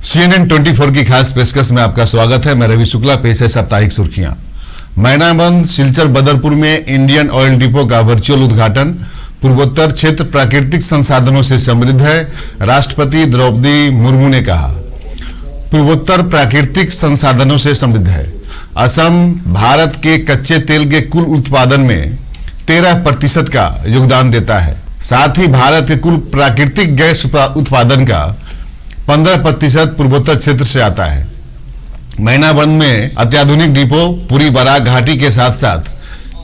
CNN 24 की खास पेशकश में आपका स्वागत है। मैं रवि शुक्ला। पेश है साप्ताहिक सुर्खियां। मैनाबंद सिलचर बदरपुर में इंडियन ऑयल डिपो का वर्चुअल उद्घाटन। पूर्वोत्तर क्षेत्र प्राकृतिक संसाधनों से समृद्ध है, राष्ट्रपति द्रौपदी मुर्मू ने कहा। पूर्वोत्तर प्राकृतिक संसाधनों से समृद्ध है। असम भारत के कच्चे तेल के कुल उत्पादन में 13% का योगदान देता है। साथ ही भारत के कुल प्राकृतिक गैस उत्पादन का 15% पूर्वोत्तर क्षेत्र से आता है। मैनाबंद में अत्याधुनिक डिपो पूरी बराक घाटी के साथ साथ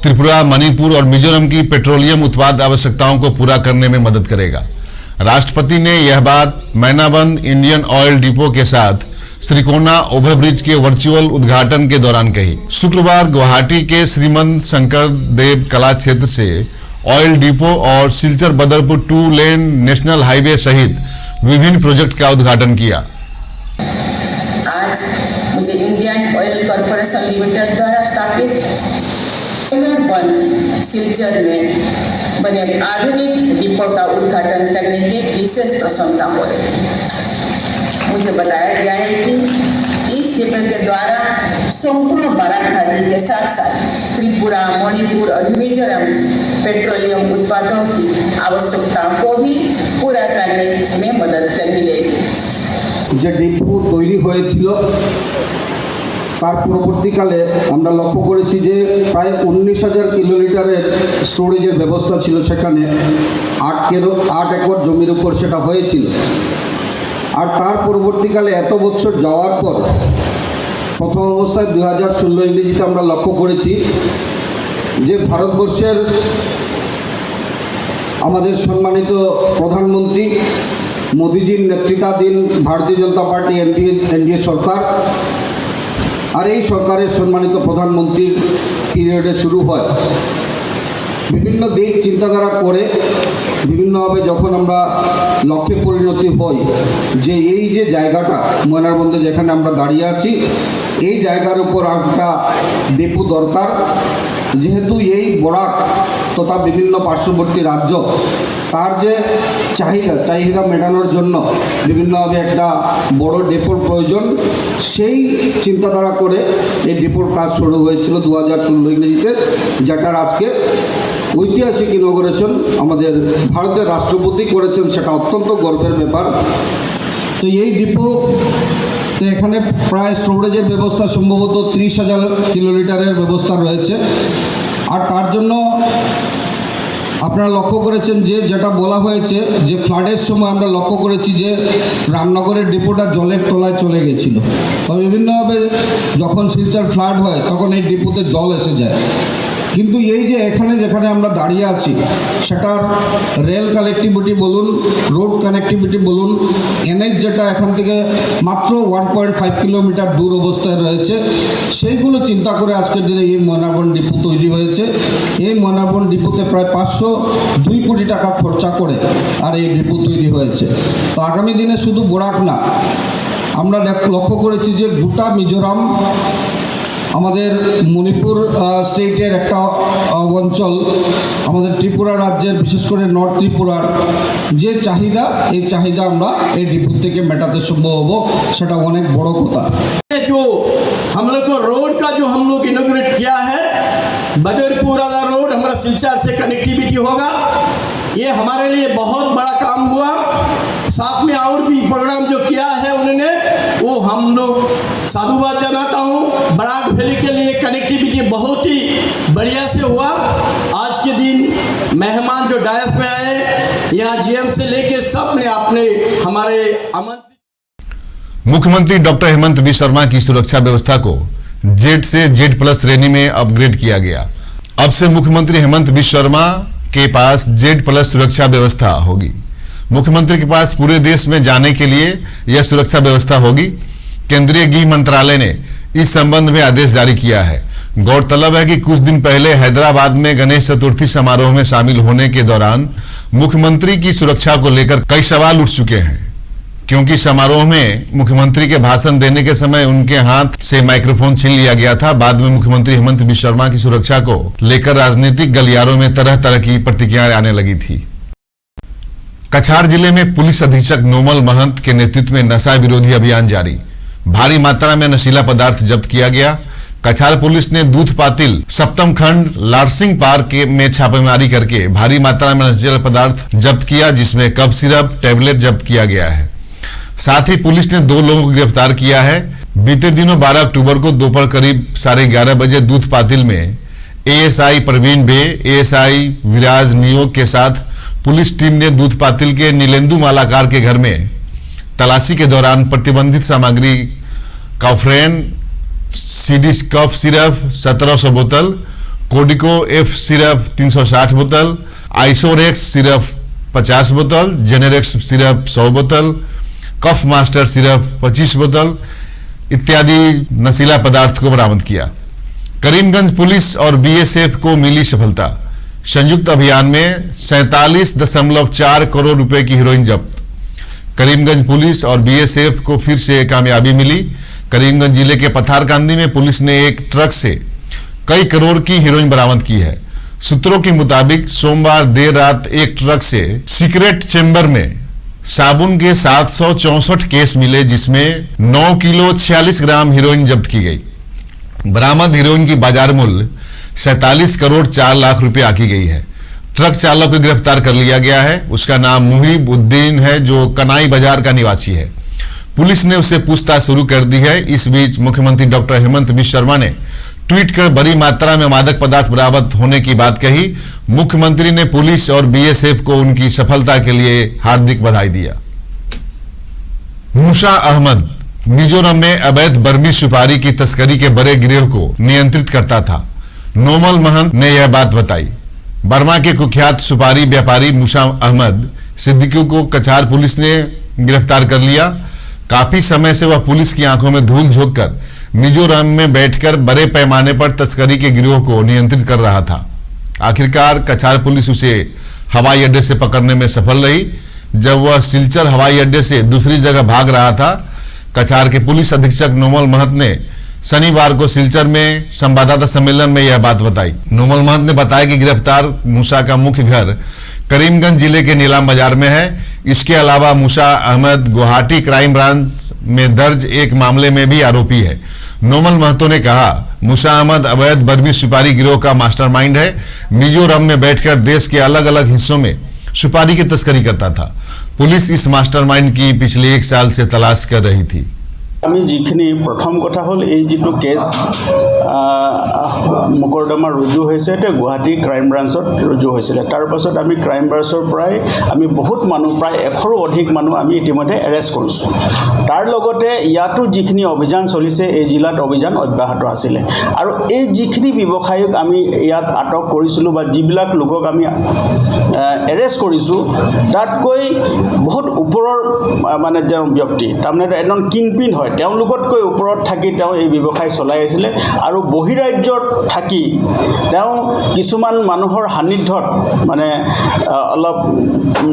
त्रिपुरा, मणिपुर और मिजोरम की पेट्रोलियम उत्पाद आवश्यकताओं को पूरा करने में मदद करेगा। राष्ट्रपति ने यह बात मैनाबंद इंडियन ऑयल डिपो के साथ श्रीकोना ओवरब्रिज के वर्चुअल उद्घाटन के दौरान कही। शुक्रवार गुवाहाटी के श्रीमंत शंकर देव कला क्षेत्र से ऑयल डिपो और Silchar Badarpur 2 lane national highway सहित विभिन्न प्रोजेक्ट का उद्घाटन किया। आज मुझे इंडियन ऑयल कॉर्पोरेशन लिमिटेड द्वारा स्थापित सिलचर में बने आधुनिक डिपो का उद्घाटन करने की विशेष प्रसन्नता हो रही है। मुझे बताया गया है कि इस डिपो के द्वारा संपूर्ण बराक घाटी के साथ साथ त्रिपुरा, मणिपुर और मिजोरम पेट्रोलियम उत्पादों की आवश्यकताओं को भी पूरा करने में मदद मिलेगी। যে ডিপো তৈরি হয়েছিল তার পরবর্তীকালে আমরা লক্ষ্য করেছি যে প্রায় 19,000 কিলোলিটারের স্টোরেজের ব্যবস্থা ছিল। সেখানে 8 একর জমির উপর সেটা হয়েছিল। আর তার পরবর্তীকালে এত বছর যাওয়ার পর প্রথম অবস্থায় 2016 ইংরেজিতে আমরা লক্ষ্য করেছি যে ভারতবর্ষের আমাদের সম্মানিত প্রধানমন্ত্রী মোদিজির নেতৃত্বাধীন ভারতীয় জনতা পার্টি এনডিএ সরকার আর এই সরকারের সম্মানিত প্রধানমন্ত্রীর পিরিয়ডে শুরু হয়। বিভিন্ন দিক চিন্তাধারা করে বিভিন্নভাবে যখন আমরা লক্ষ্যে পরিণতি হই যে এই যে জায়গাটা ময়নারবন্দে যেখানে আমরা দাঁড়িয়ে আছি এই জায়গার উপর একটা ডিপো দরকার, যেহেতু এই বরাক তথা বিভিন্ন পার্শ্ববর্তী রাজ্য তার যে চাহিদা মেটানোর জন্য বিভিন্নভাবে একটা বড় ডিপোর প্রয়োজন, সেই চিন্তাধারা করে এই ডিপোর কাজ শুরু হয়েছিল 2016 ইংরেজিতে, যেটার আজকে ঐতিহাসিক ইনগরেশন আমাদের ভারতের রাষ্ট্রপতি করেছেন। সেটা অত্যন্ত গর্বের ব্যাপার। তো এই ডিপো তো এখানে প্রায় স্টোরেজের ব্যবস্থা সম্ভবত 30,000 কিলোলিটারের ব্যবস্থা রয়েছে। আর তার জন্য আপনারা লক্ষ্য করেছেন যে যেটা বলা হয়েছে যে ফ্লাডের সময় আমরা লক্ষ্য করেছি যে রামনগরের ডিপোটা জলের তলায় চলে গেছিলো। তো বিভিন্নভাবে যখন শিলচর ফ্লাড হয় তখন এই ডিপোতে জল এসে যায়। কিন্তু এই যে এখানে যেখানে আমরা দাঁড়িয়ে আছি সেটার রেল কানেক্টিভিটি বলুন, রোড কানেক্টিভিটি বলুন, এনএইচ যেটা এখান থেকে মাত্র 1.5 কিলোমিটার দূর অবস্থায় রয়েছে, সেইগুলো চিন্তা করে আজকের দিনে এই ময়নাবন্দ ডিপো তৈরি হয়েছে। এই ময়নাবন্দ ডিপোতে প্রায় 502 কোটি টাকা খরচা করে আর এই ডিপো তৈরি হয়েছে। তো আগামী দিনে শুধু বরাক না, আমরা লক্ষ্য করেছি যে গোটা মিজোরাম, আমাদের মণিপুর স্টেটের একটা অঞ্চল, আমাদের ত্রিপুরা রাজ্যের বিশেষ করে নর্থ ত্রিপুরার যে চাহিদা, এই চাহিদা আমরা এই ডিপো থেকে মেটাতে সম্ভব হব, সেটা অনেক বড় কথা। जो हम लोग को रोड का जो हम लोग इनोग्रेट किया है, बदरपुर वाला रोड हमारा सिलचर से कनेक्टिविटी होगा, ये हमारे लिए बहुत बड़ा काम हुआ। साथ में और भी प्रोग्राम जो किया है उन्होंने, वो हम लोग साधुवाद जनाता हूँ। बराक वैली के लिए कनेक्टिविटी बहुत ही बढ़िया से हुआ। आज के दिन मेहमान जो डायस में आए, यहाँ जीएम से लेके सब ने अपने हमारे आमंत्रित। मुख्यमंत्री डॉक्टर हेमंत बी शर्मा की सुरक्षा व्यवस्था को जेड से जेड+ श्रेणी में अपग्रेड किया गया। अब से मुख्यमंत्री हेमंत बी शर्मा के पास जेड+ सुरक्षा व्यवस्था होगी। मुख्यमंत्री के पास पूरे देश में जाने के लिए यह सुरक्षा व्यवस्था होगी। केंद्रीय गृह मंत्रालय ने इस संबंध में आदेश जारी किया है। गौरतलब है कि कुछ दिन पहले हैदराबाद में गणेश चतुर्थी समारोह में शामिल होने के दौरान मुख्यमंत्री की सुरक्षा को लेकर कई सवाल उठ चुके हैं, क्योंकि समारोह में मुख्यमंत्री के भाषण देने के समय उनके हाथ से माइक्रोफोन छीन लिया गया था। बाद में मुख्यमंत्री हेमंत बी शर्मा की सुरक्षा को लेकर राजनीतिक गलियारों में तरह तरह की प्रतिक्रियाएं आने लगी थी। कछार जिले में पुलिस अधीक्षक नोमल महंत के नेतृत्व में नशा विरोधी अभियान जारी। भारी मात्रा में नशीला पदार्थ जब्त किया गया। कछार पुलिस ने दूध पातिल सप्तम खंड लारसिंग पार्क में छापेमारी करके भारी मात्रा में नशीला पदार्थ जब्त किया, जिसमें कफ सिरप टैबलेट जब्त किया गया है। साथ ही पुलिस ने 2 लोगों को गिरफ्तार किया है। बीते दिनों 12 अक्टूबर को दोपहर करीब 11:30 बजे दूध पातिल में एएसआई प्रवीण बे, एएसआई विराज नियोग के साथ पुलिस टीम ने दूध पातिल के नीलेंदु मालाकार के घर में तलाशी के दौरान प्रतिबंधित सामग्री काफ्रेन सीडी कफ सिरप 1700 बोतल, कोडिको एफ सिरप 360 बोतल, आइसोरेक्स सिरप 50 बोतल, जेनेरेक्स सिरप 100 बोतल, कफ मास्टर सिरप 25 बोतल इत्यादि नशीला पदार्थ को बरामद किया। करीमगंज पुलिस और बीएसएफ को मिली सफलता। संयुक्त अभियान में 47.4 करोड़ रुपए की हीरोइन जब्त। करीमगंज पुलिस और बीएसएफ को फिर से कामयाबी मिली। करीमगंज जिले के पथारकांदी में पुलिस ने एक ट्रक से कई करोड़ की हीरोइन बरामद की है। सूत्रों के मुताबिक सोमवार देर रात एक ट्रक से सीक्रेट चेंबर में साबुन के 764 केस मिले, जिसमें 9 किलो 46 ग्राम हीरोइन जब्त की गई। बरामद हीरोइन की बाजार मूल्य 47 करोड़ 4 लाख रुपए आकी गई है। ट्रक चालक को गिरफ्तार कर लिया गया है। उसका नाम मुहिब उद्दीन है, जो कनाई बाजार का निवासी है। पुलिस ने उससे पूछताछ शुरू कर दी है। इस बीच मुख्यमंत्री डॉक्टर हेमंत बिश्व शर्मा ने ट्वीट कर बड़ी मात्रा में मादक पदार्थ बरामद होने की बात कही। मुख्यमंत्री ने पुलिस और बीएसएफ को उनकी सफलता के लिए हार्दिक बधाई दिया। मूसा अहमद मिजोरम में अवैध बर्मी सुपारी की तस्करी के बड़े गिरोह को नियंत्रित करता था। नोमल महंत ने यह बात बताई। बर्मा के कुख्यात सुपारी व्यापारी मूसा अहमद सिद्दीकी को कछार पुलिस ने गिरफ्तार कर लिया। काफी समय से वह पुलिस की आंखों में धूल झोंककर मिजोरम में बैठकर बड़े पैमाने पर तस्करी के गिरोह को नियंत्रित कर रहा था। आखिरकार कछार पुलिस उसे हवाई अड्डे से पकड़ने में सफल रही, जब वह सिलचर हवाई अड्डे से दूसरी जगह भाग रहा था। कछार के पुलिस अधीक्षक नोमल महंत ने शनिवार को सिलचर में संवाददाता सम्मेलन में यह बात बताई। नोमल महंत ने बताया कि गिरफ्तार मूसा का मुख्य घर करीमगंज जिले के नीलाम बाजार में है। इसके अलावा मूसा अहमद गुवाहाटी क्राइम ब्रांच में दर्ज एक मामले में भी आरोपी है। नोमल महतो ने कहा, मूसा अहमद अवैध बर्मी सुपारी गिरोह का मास्टरमाइंड है। मिजोरम में बैठकर देश के अलग अलग हिस्सों में सुपारी की तस्करी करता था। पुलिस इस मास्टरमाइंड की पिछले 1 साल से तलाश कर रही थी। আমি যিখিনি প্ৰথম কথা হ'ল এই যিটো কেছ মোকৰ্দমা ৰুজু হৈছে এটা গুৱাহাটী ক্ৰাইম ব্ৰাঞ্চত ৰুজু হৈছিলে। তাৰ পাছত আমি ক্ৰাইম ব্ৰাঞ্চৰ পৰাই আমি বহুত মানুহ প্ৰায় 100ৰো অধিক মানুহ আমি ইতিমধ্যে এৰেষ্ট কৰিছোঁ। তাৰ লগতে ইয়াতো যিখিনি অভিযান চলিছে এই জিলাত অভিযান অব্যাহত আছিলে আৰু এই যিখিনি ব্যৱসায়ীক আমি ইয়াত আটক কৰিছিলোঁ বা যিবিলাক লোকক আমি এৰেষ্ট কৰিছোঁ তাতকৈ বহুত ওপৰৰ মানে তেওঁ ব্যক্তি, তাৰমানে এজন কিংপিন হয়, তেওঁলোকতকৈ ওপৰত থাকি তেওঁ এই ব্যৱসায় চলাই আছিলে আৰু বহিৰাজ্যত থাকি তেওঁ কিছুমান মানুহৰ সান্নিধ্যত মানে অলপ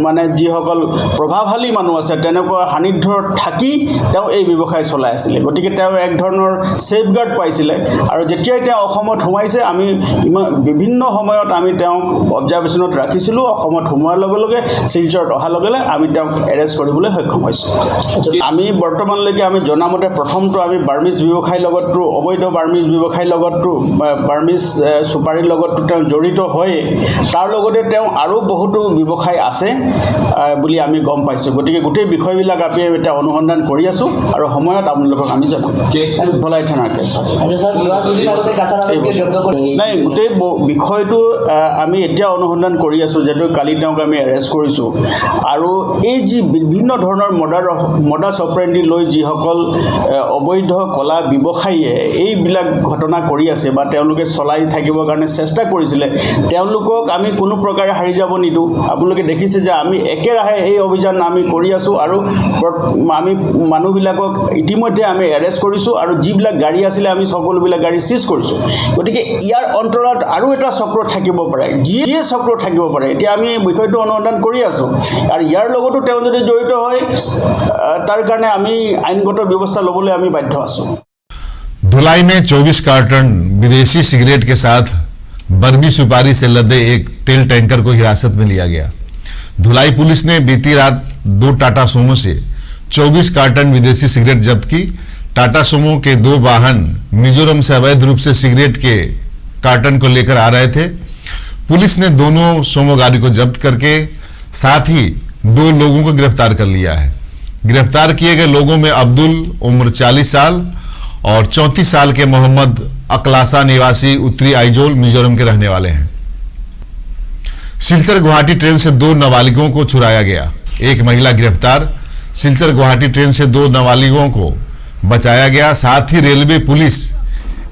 মানে যিসকল প্ৰভাৱশালী মানুহ আছে তেনেকুৱা সান্নিধ্যত থাকি তেওঁ এই ব্যৱসায় চলাই আছিলে। গতিকে তেওঁ এক ধৰণৰ সেফগাৰ্ড পাইছিলে আৰু যেতিয়াই তেওঁ অসমত সোমাইছে আমি বিভিন্ন সময়ত আমি তেওঁক অবজাৰভেশ্যনত ৰাখিছিলোঁ। অসমত সোমোৱাৰ লগে লগে শিলচৰত অহাৰ লগে লগে আমি তেওঁক এৰেষ্ট কৰিবলৈ সক্ষম হৈছোঁ। আমি বৰ্তমানলৈকে আমি জনামতে প্ৰথমটো আমি বাৰ্মিজ ব্যৱসায়ৰ লগতো অবৈধ বাৰ্মিজ ব্যৱসায়ৰ লগতো বাৰ্মিজ সুপাৰীৰ লগতো তেওঁ জড়িত হয়। তাৰ লগতে তেওঁ আৰু বহুতো ব্যৱসায় আছে বুলি আমি গম পাইছোঁ। গতিকে গোটেই বিষয়বিলাক আমি এতিয়া অনুসন্ধান কৰি আছোঁ আৰু সময়ত আপোনালোকক আমি জনাম। ভলাই থানাৰ কেছ হয়। নাই, গোটেই বিষয়টো আমি এতিয়া অনুসন্ধান কৰি আছোঁ, যিহেতু কালি তেওঁক আমি এৰেষ্ট কৰিছোঁ। আৰু এই যি বিভিন্ন ধৰণৰ মডাছ অপাৰেণ্ডি লৈ যিসকল অবৈধ কলা ব্যৱসায়ীয়ে এইবিলাক ঘটনা কৰি আছে বা তেওঁলোকে চলাই থাকিবৰ কাৰণে চেষ্টা কৰিছিলে, তেওঁলোকক আমি কোনো প্ৰকাৰে হাৰি যাব নিদিওঁ। আপোনালোকে দেখিছে যে আমি একেৰাহে এই অভিযান আমি কৰি আছোঁ আৰু আমি মানুহবিলাকক ইতিমধ্যে আমি এৰেষ্ট কৰিছোঁ আৰু যিবিলাক গাড়ী আছিলে আমি সকলোবিলাক গাড়ী চিজ কৰিছোঁ। গতিকে ইয়াৰ অন্তৰালত আৰু এটা চক্ৰ থাকিব পাৰে, যিয়ে চক্ৰ থাকিব পাৰে। এতিয়া আমি বিষয়টো অনুসন্ধান কৰি আছোঁ আৰু ইয়াৰ লগতো তেওঁ যদি জড়িত হয় তাৰ কাৰণে আমি আইনগত ব্যৱস্থা ল'বলৈ আমি বাধ্য আছোঁ। धुलाई में 24 कार्टन विदेशी सिगरेट के साथ बर्मी सुपारी से लदे एक तेल टैंकर को हिरासत में लिया गया। धुलाई पुलिस ने बीती रात 2 टाटा सुमो से 24 कार्टन विदेशी सिगरेट जब्त की। टाटा सुमो के 2 वाहन मिजोरम से अवैध रूप से सिगरेट के कार्टन को लेकर आ रहे थे। पुलिस ने दोनों सोमो गाड़ी को जब्त करके साथ ही 2 लोगों को गिरफ्तार कर लिया है। गिरफ्तार किए गए लोगों में अब्दुल उम्र 40 साल और 34 साल के मोहम्मद अकलासा निवासी उत्तरी आइजोल मिजोरम के रहने वाले हैं। सिलचर गुवाहाटी ट्रेन से 2 नाबालिगों को छुड़ाया गया, एक महिला गिरफ्तार। सिलचर गुवाहाटी ट्रेन से 2 नाबालिगों को बचाया गया, साथ ही रेलवे पुलिस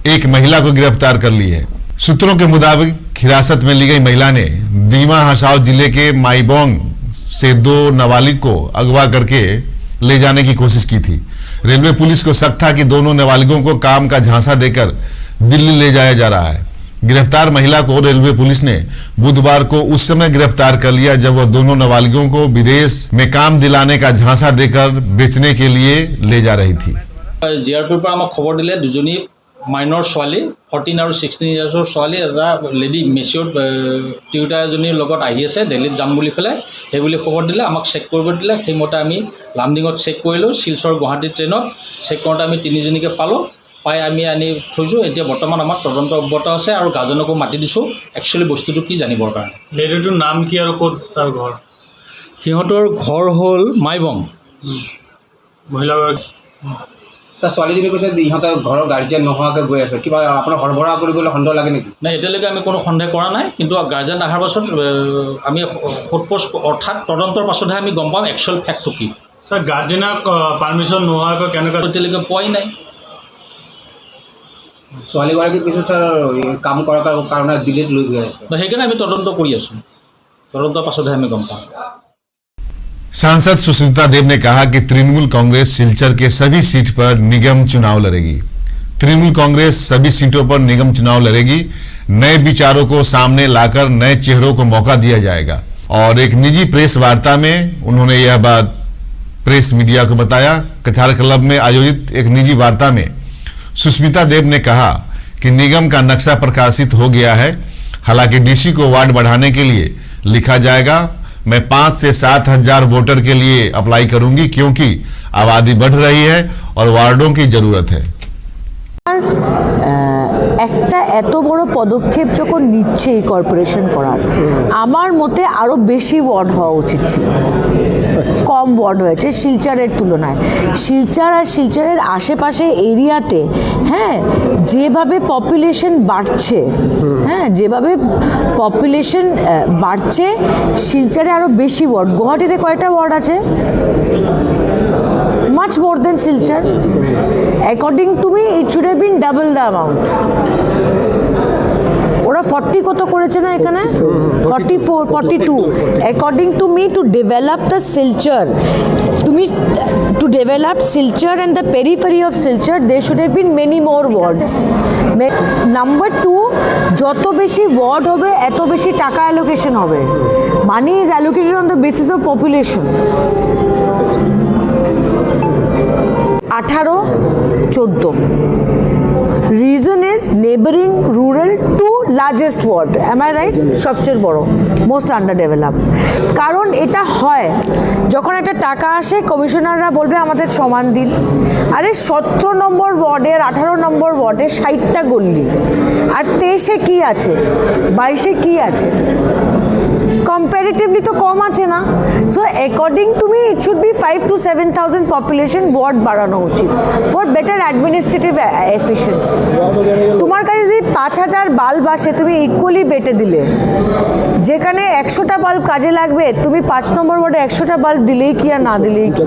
एक महिला को गिरफ्तार कर ली है। सूत्रों के मुताबिक हिरासत में ली गई महिला ने दीमा हसाओ जिले के माईबोंग से 2 नाबालिग को अगवा करके ले जाने की कोशिश की थी। रेलवे पुलिस को शक था कि दोनों नाबालिगों को काम का झांसा देकर दिल्ली ले जाया जा रहा है। गिरफ्तार महिला को रेलवे पुलिस ने बुधवार को उस समय गिरफ्तार कर लिया जब वह दोनों नाबालिगों को विदेश में काम दिलाने का झांसा देकर बेचने के लिए ले जा रही थी। জিআৰপিৰ পৰা আমাক খবৰ দিলে দুজনী মাইনৰ ছোৱালী 14 আৰু 16 ইয়াৰ্ছৰ ছোৱালী এটা লেডি মেচিয়ৰ টিউটাৰ এজনীৰ লগত আহি আছে দিল্লীত যাম বুলি পেলাই সেইবুলি খবৰ দিলে। আমাক চেক কৰিব দিলে, সেইমতে আমি লামডিঙত চেক কৰিলোঁ। শিলচৰ গুৱাহাটী ট্ৰেইনত চেক কৰোঁতে আমি 3জনীকে পালোঁ, পাই আমি আনি থৈছোঁ। এতিয়া বৰ্তমান আমাৰ তদন্ত অব্যাহত আছে আৰু গাৰ্জেনকো মাতি দিছোঁ একচুৱেলি বস্তুটো কি জানিবৰ কাৰণে। লেডিটোৰ নাম কি আৰু ক'ত তাৰ ঘৰ? সিহঁতৰ ঘৰ হ'ল মাইবং। মহিলাগৰাকী স্যার ছোৱালীজনী কৈছে ইহঁতৰ ঘৰৰ গাৰ্জিয়ান নোহোৱাকৈ গৈ আছে, কিবা আপোনাৰ সৰবৰাহ কৰিবলৈ সন্দেহ লাগে নেকি? নাই, এতিয়ালৈকে আমি কোনো সন্দেহ কৰা নাই, কিন্তু গাৰ্জেন অহাৰ পাছত আমি সোধপোছ অৰ্থাৎ তদন্তৰ পাছতহে আমি গম পাম একচুৱেল ফেক্টটো কি। ছাৰ গাৰ্জেনক পাৰ্মিশ্যন নোহোৱাকৈ কেনেকৈ? এতিয়ালৈকে পোৱাই নাই। ছোৱালীগৰাকী কিছু স্যাৰ কাম কৰাৰ কাৰণে দিল্লীত লৈ গৈ আছে। সেইকাৰণে আমি তদন্ত কৰি আছোঁ, তদন্তৰ পাছতহে আমি গম পাম। सांसद सुष्मिता देव ने कहा कि तृणमूल कांग्रेस सिलचर के सभी सीट पर निगम चुनाव लड़ेगी। तृणमूल कांग्रेस सभी सीटों पर निगम चुनाव लड़ेगी। नए विचारों को सामने लाकर नए चेहरों को मौका दिया जाएगा। और एक निजी प्रेस वार्ता में उन्होंने यह बात प्रेस मीडिया को बताया। कछार क्लब में आयोजित एक निजी वार्ता में सुष्मिता देव ने कहा कि निगम का नक्शा प्रकाशित हो गया है। हालांकि डीसी को वार्ड बढ़ाने के लिए लिखा जाएगा। मैं 5 से 7 हजार वोटर के लिए अप्लाई करूंगी क्योंकि आबादी बढ़ रही है और वार्डों की जरूरत है। একটা এত বড় পদক্ষেপ যখন নিচ্ছে এই কর্পোরেশন করার, আমার মতে আরও বেশি ওয়ার্ড হওয়া উচিত ছিল। কম ওয়ার্ড হয়েছে শিলচরের তুলনায়। শিলচর আর শিলচরের আশেপাশে এরিয়াতে যেভাবে পপুলেশন বাড়ছে, যেভাবে পপুলেশন বাড়ছে, শিলচরে আরও বেশি ওয়ার্ড। গুয়াহাটিতে কয়টা ওয়ার্ড আছে? much more than Silchar. According to me, it should have been double the amount. ওরা 40 কত করেছে না এখানে? 44, 42. According to me, to develop the Silchar, to develop Silchar and the periphery of Silchar, there should have been many more wards. Number 2, যত বেশি word হবে এত বেশি টাকা অ্যালোকেশন হবে। Money is allocated on the basis of population. 18, 14. Reason is neighboring rural to largest ward. Am I right? সবচেয়ে বড়, most under develop. কারণ এটা হয় যখন একটা টাকা আসে, কমিশনাররা বলবে আমাদের সমান দিন। আরে 17 নম্বর ওয়ার্ডের 18 নম্বর ওয়ার্ডে 60টা গল্লি, আর 23-এ কি আছে, 22-এ কি আছে? কম্পারেটিভলি তো কম আছে না। So according to me it should be 5 to 7,000 population ward বাড়ানো উচিত ফর বেটার অ্যাডমিনিস্ট্রেটিভ এফিসিয়েন্সি। তোমার কাছে যদি 5,000 বাল্ব আসে, তুমি ইকুয়ালি বেটে দিলে, যেখানে 100টা বাল্ব কাজে লাগবে, তুমি 5 নম্বর ওয়ার্ডে 100টা বাল্ব দিলেই কি আর না দিলেই কি।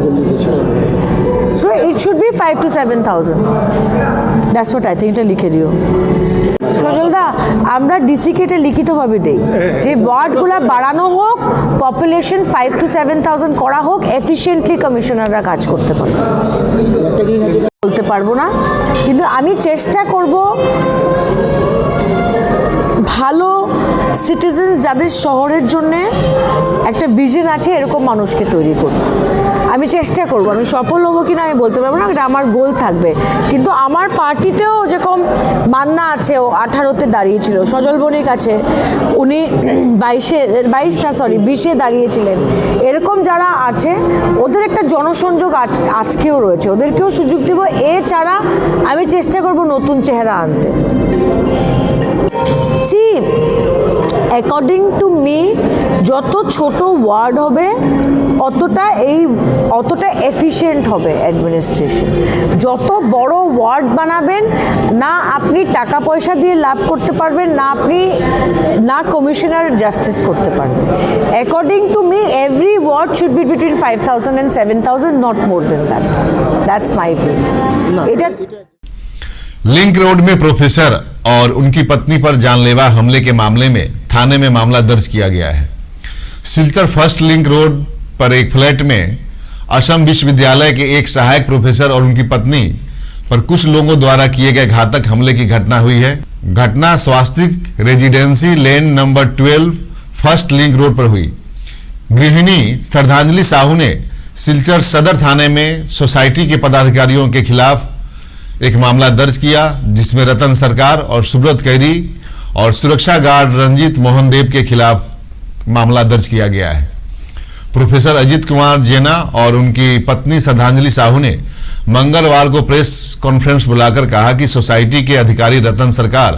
So it should be 5 to 7,000। That's what I think. এটা লিখে দিও সজলদা, আমরা ডিসিকে এটা লিখিতভাবে দেই যে ওয়ার্ডগুলো বাড়ানো হোক, পপুলেশন 5 to 7,000 করা হোক, এফিশিয়েন্টলি কমিশনাররা কাজ করতে পারবে। বলতে পারবো না, কিন্তু আমি চেষ্টা করব ভালো সিটিজেন্স যাদের শহরের জন্যে একটা ভিশন আছে এরকম মানুষকে তৈরি করব। আমি আমি চেষ্টা করব, আমি সফল হবো কিনা আমি বলতে পারবো না, এটা আমার গোল থাকবে। কিন্তু আমার পার্টিতেও যেরকম মান্না আছে, ও 18-তে দাঁড়িয়েছিল, সজল বণিক আছে, উনি 20-এ দাঁড়িয়েছিলেন। এরকম যারা আছে ওদের একটা জনসংযোগ আজকেও রয়েছে, ওদেরকেও সুযোগ দেব। এছাড়া আমি চেষ্টা করব নতুন চেহারা আনতে। সি অ্যাকর্ডিং টু মি, যত ছোট ওয়ার্ড হবে অতটা এফিশিয়েন্ট হবে অ্যাডমিনিস্ট্রেশন। যত বড় ওয়ার্ড বানাবেন না আপনি টাকা পয়সা দিয়ে লাভ করতে পারবেন, না কমিশনার জাস্টিস করতে পারবেন। According to me every ward should be between 5,000 and 7,000, not more than that. That's my view. এটা लिंक रोड में प्रोफेसर और उनकी पत्नी पर जानलेवा हमले के मामले में थाने में मामला दर्ज किया गया है। सिलचर फर्स्ट लिंक रोड पर एक फ्लैट में असम विश्वविद्यालय के एक सहायक प्रोफेसर और उनकी पत्नी पर कुछ लोगों द्वारा किए गए घातक हमले की घटना हुई है। घटना Swastik residency lane number 12 first link road पर हुई। गृहिणी श्रद्धांजलि साहू ने सिलचर सदर थाने में सोसाइटी के पदाधिकारियों के खिलाफ एक मामला दर्ज किया, जिसमें रतन सरकार और सुब्रत कैरी और सुरक्षा गार्ड रंजीत मोहन देव के खिलाफ मामला दर्ज किया गया है। प्रोफेसर अजीत कुमार जेना और उनकी पत्नी श्रद्धांजलि साहू ने मंगलवार को प्रेस कॉन्फ्रेंस बुलाकर कहा कि सोसाइटी के अधिकारी रतन सरकार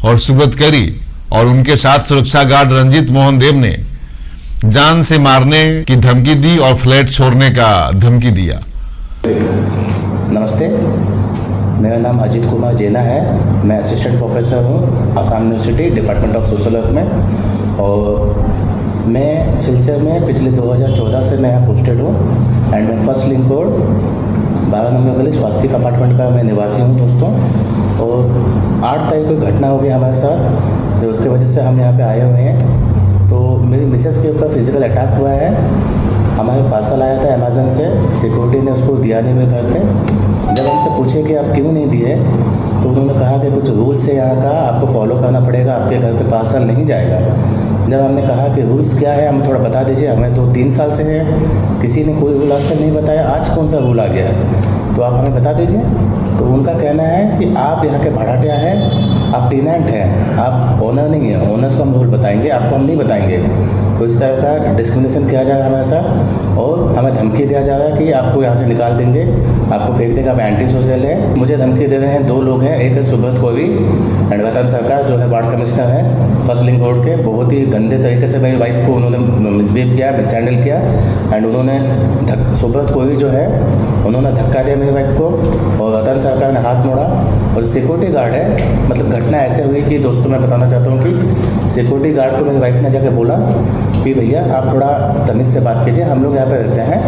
और सुब्रत कैरी और उनके साथ सुरक्षा गार्ड रंजीत मोहन देव ने जान से मारने की धमकी दी और फ्लैट छोड़ने का धमकी दिया। नमस्ते, मेरा नाम अजीत कुमार जेना है। मैं असिस्टेंट प्रोफेसर हूँ Assam university department of social work में, और मैं सिलचर में पिछले 2014 से मैं यहाँ पोस्टेड हूँ। एंड मैं फर्स्ट लिंक रोड 12 नंबर गली स्वास्तिक अपार्टमेंट का मैं निवासी हूँ दोस्तों। और 8 तारीख को घटना हो गई हमारे साथ, तो उसके वजह से हम यहाँ पे आए हुए हैं। तो मेरी मिसेस के ऊपर फिजिकल अटैक हुआ है। हमारे पार्सल आया था अमेज़न से, सिक्योरिटी ने उसको दिया नहीं मेरे घर पे। जब हमसे पूछे कि आप क्यों नहीं दिए, तो उन्होंने कहा कि कुछ रूल्स है यहाँ का, आपको फॉलो करना पड़ेगा, आपके घर पे पार्सल नहीं जाएगा। जब हमने कहा कि रूल्स क्या है, हमें थोड़ा बता दीजिए, हमें तो 3 साल से है, किसी ने कोई रूल आज तक नहीं बताया, आज कौन सा रूल आ गया है, तो आप हमें बता दीजिए। तो उनका कहना है कि आप यहाँ के भाड़ाटिया हैं, आप टेनेंट हैं, आप ओनर नहीं हैं, ओनर्स को हम रूल बताएंगे, आपको हम नहीं बताएंगे। तो इस तरह का डिस्क्रिमिनेशन किया जा रहा है हमारे साथ, और हमें धमकी दिया जा रहा है कि आपको यहाँ से निकाल देंगे, आपको फेंक देंगे, आप एंटी सोशल हैं। मुझे धमकी दे रहे हैं 2 लोग हैं, एक है सुब्रत कोवी एंड रतन सरकार जो है वार्ड कमिश्नर है फर्स्ट लिंक रोड के। बहुत ही गंदे तरीके से मेरी वाइफ को उन्होंने मिसबिहेव किया, मिसहैंडल किया। एंड उन्होंने सुब्रत कोवी जो है उन्होंने धक्का दिया मेरी वाइफ को, और रतन सरकार ने हाथ मोड़ा। और सिक्योरिटी गार्ड है, मतलब घटना ऐसे हुई कि दोस्तों मैं बताना चाहता हूँ कि सिक्योरिटी गार्ड को मेरी वाइफ ने जाकर बोला कि भैया आप थोड़ा तमीज़ से बात कीजिए, हम लोग यहाँ पे रहते हैं,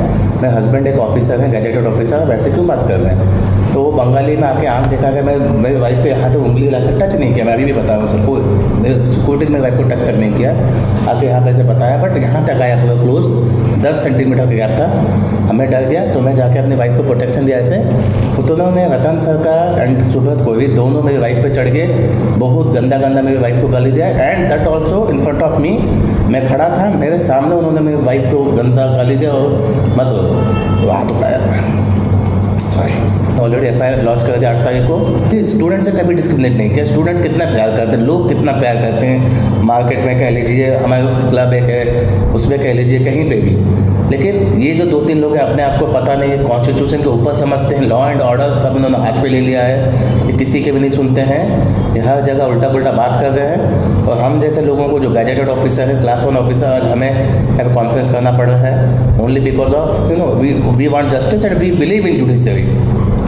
मेरे हस्बैंड एक ऑफिसर है, गैजेटेड ऑफिसर, वैसे क्यों बात कर रहे हैं। तो वो बंगाली में आके आंख दिखा के मैं मेरी वाइफ के यहाँ पे उंगली लाकर टच नहीं किया, मैं अभी भी बता रहा हूँ सबको, सिक्योरिटी ने मेरी वाइफ को टच तक नहीं किया, आके यहाँ पे से बताया, बट यहाँ तक आया पूरा क्लोज 10 सेंटीमीटर का गैप था। हमें डर गया, तो मैं जाके अपनी वाइफ को प्रोटेक्शन दिया ऐसे। तो उन्होंने रतन सरकार एंड सुब्रत कोवी दोनों मेरी वाइफ पे चढ़ गए, बहुत गंदा मेरी वाइफ को गाली दिया। And that also in front of me, मैं खड़ा था, मेरे सामने उन्होंने मेरी वाइफ को गंदा गाली दिया और मत हाथ उठाया। सॉरी, ऑलरेडी FIR लॉन्च कर दिया 8 तारीख को। स्टूडेंट से कभी डिस्क्रिमिनेट नहीं किया। स्टूडेंट कितना प्यार करते हैं, लोग कितना प्यार करते हैं, मार्केट में कह लीजिए, हमारे क्लब एक है उसमें कह लीजिए, कहीं पे भी। लेकिन ये जो 2-3 लोग हैं अपने आप को पता नहीं है, कॉन्स्टिट्यूशन के ऊपर समझते हैं, लॉ एंड ऑर्डर सब इन्होंने हाथ पे ले लिया है, ये किसी के भी नहीं सुनते हैं, ये हर जगह उल्टा पुल्टा बात कर रहे हैं। और हम जैसे लोगों को जो गैजेटेड ऑफिसर है, क्लास 1 ऑफिसर, आज हमें कॉन्फ्रेंस करना पड़ रहा है only because of we want justice and we believe in judiciary.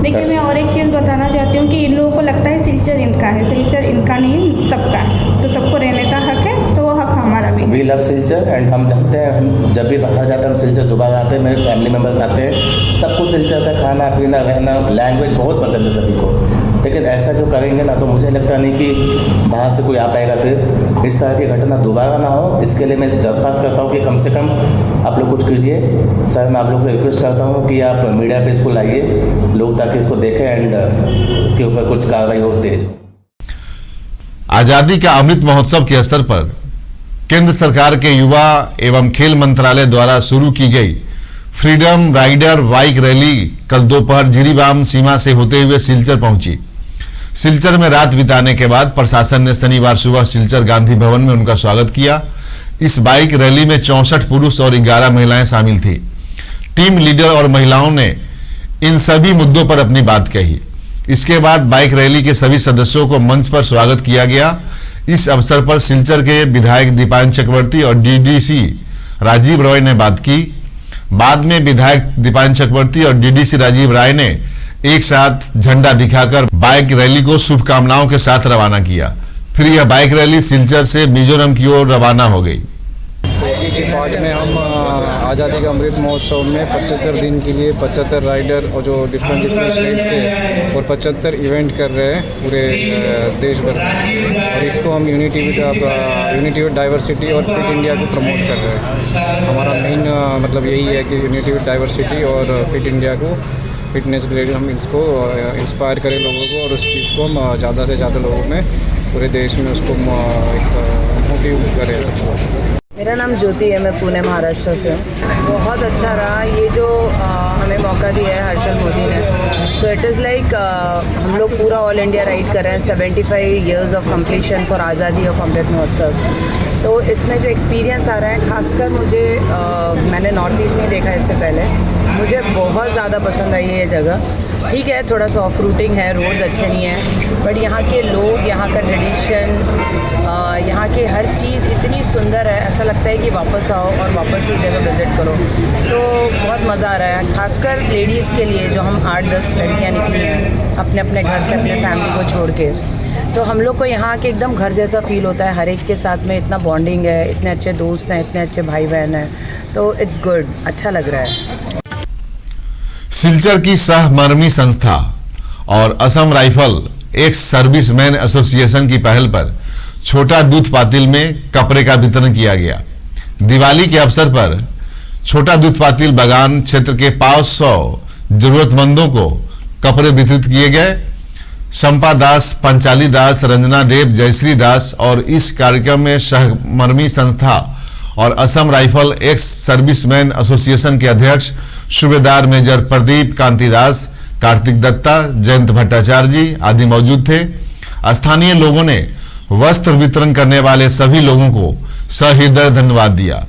देखिए, मैं और एक चीज़ बताना चाहती हूँ कि इन लोगों को लगता है सिलचर इनका है, सिलचर इनका नहीं, सबका है, तो सबको रहने का हक है, तो वो हक हमारा भी है। वी लव सिलचर एंड हम जानते हैं, हम जब भी बाहर जाते हैं हम सिलचर दोबारा आते हैं, मेरे फैमिली मेम्बर्स आते हैं, सबको सिलचर का खाना पीना रहना लैंग्वेज बहुत पसंद है सभी को। लेकिन ऐसा जो करेंगे ना, तो मुझे लगता नहीं कि बाहर से कोई आ पाएगा। फिर इस तरह की घटना दोबारा ना हो, इसके लिए मैं दरख्वास्त करता हूँ कि कम से कम आप लोग कुछ कीजिए। सर, मैं आप लोग से रिक्वेस्ट करता हूँ कि आप मीडिया पे इसको लाइए लोग, ताकि इसको देखें एंड इसके ऊपर कुछ कार्रवाई हो तेज। आजादी का अमृत महोत्सव के अवसर पर केंद्र सरकार के युवा एवं खेल मंत्रालय द्वारा शुरू की गई फ्रीडम राइडर बाइक रैली कल दोपहर जिरीबाम सीमा से होते हुए सिलचर पहुंची। सिलचर में रात बिताने के बाद प्रशासन ने शनिवार सुबह सिलचर गांधी भवन में उनका स्वागत किया। इस बाइक रैली में 64 पुरुष और 11 महिलाएं शामिल थी। टीम लीडर और महिलाओं ने इन सभी मुद्दों पर अपनी बात कही। इसके बाद बाइक रैली के सभी सदस्यों को मंच पर स्वागत किया गया। इस अवसर पर सिलचर के विधायक दीपान चक्रवर्ती और डीडीसी राजीव रॉय ने बात की। बाद में विधायक दीपान चक्रवर्ती और डीडीसी राजीव राय ने एक साथ झंडा दिखाकर बाइक रैली को शुभकामनाओं के साथ रवाना किया। फिर यह बाइक रैली सिलचर से मिजोरम की ओर रवाना हो गई। इसी के पार्ट में हम आज़ादी का अमृत महोत्सव में 75 दिन के लिए 75 राइडर और जो डिफरेंट स्टेट से और 75 इवेंट कर रहे हैं पूरे देश भर में, और इसको हम यूनिटी विद डाइवर्सिटी और फिट इंडिया को प्रमोट कर रहे हैं। हमारा मेन मतलब यही है कि यूनिटी विद डाइवर्सिटी और फिट इंडिया को फिटनेस रिलेटेड हम इसको इंस्पायर करें लोगों को, और उस चीज़ को हम ज़्यादा से ज़्यादा लोगों में पूरे देश में उसको एक मोटिव करें सबको। मेरा नाम ज्योति है, मैं पुणे महाराष्ट्र से हूँ। बहुत अच्छा रहा ये जो हमें मौका दिया है हर्षल मोदी ने। सो इट इज़ लाइक हम लोग पूरा ऑल इंडिया राइड कर रहे हैं 75 ईयर्स ऑफ कंप्लीशन फॉर आज़ादी ऑफ अमृत महोत्सव। तो इसमें जो एक्सपीरियंस आ रहा है, खासकर मुझे मैंने नॉर्थ ईस्ट नहीं देखा इससे पहले, मुझे बहुत ज़्यादा पसंद आई है ये जगह। ठीक है, थोड़ा सा ऑफ रूटिंग है, रोड्स अच्छे नहीं हैं, बट यहाँ के लोग, यहाँ का ट्रेडिशन, यहाँ की हर चीज़ इतनी सुंदर है, ऐसा लगता है कि वापस आओ और वापस ही जगह विज़िट करो। तो बहुत मज़ा आ रहा है, खासकर लेडीज़ के लिए जो हम 8-10 लड़कियाँ निकली हैं अपने अपने घर से, अपने फैमिली को छोड़ के। तो हम लोग को यहाँ के एकदम घर जैसा फील होता है। हर एक के साथ में इतना बॉन्डिंग है, इतने अच्छे दोस्त हैं, इतने अच्छे भाई बहन हैं, तो इट्स गुड, अच्छा लग रहा है। सिलचर की सहमर्मी संस्था और Assam rifle ex serviceman association की पहल पर छोटा दूध पातिल में कपड़े का वितरण किया गया। दिवाली के अवसर पर छोटा दूध पातिल बागान क्षेत्र के 500 जरूरतमंदों को कपड़े वितरित किए गए। संपा दास, पंचाली दास, रंजना देव, जयश्री दास और इस कार्यक्रम में सहमर्मी संस्था और Assam rifle ex serviceman association के अध्यक्ष सूबेदार मेजर प्रदीप कांति दास, कार्तिक दत्ता, जयंत भट्टाचार्य जी आदि मौजूद थे। स्थानीय लोगों ने वस्त्र वितरण करने वाले सभी लोगों को सहृदय धन्यवाद दिया।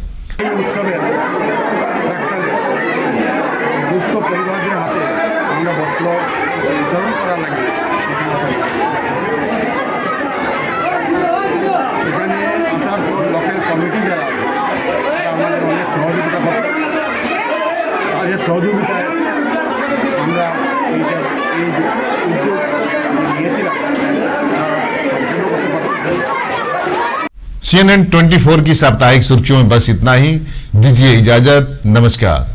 সহযোগিতায় আমরা এইটা এই উদ্যোগ নিয়েছিলাম সম্পূর্ণ করতে পারছি। CNN 24 की साप्ताहिक सुर्खियों में बस इतना ही। दीजिए इजाजत, नमस्कार।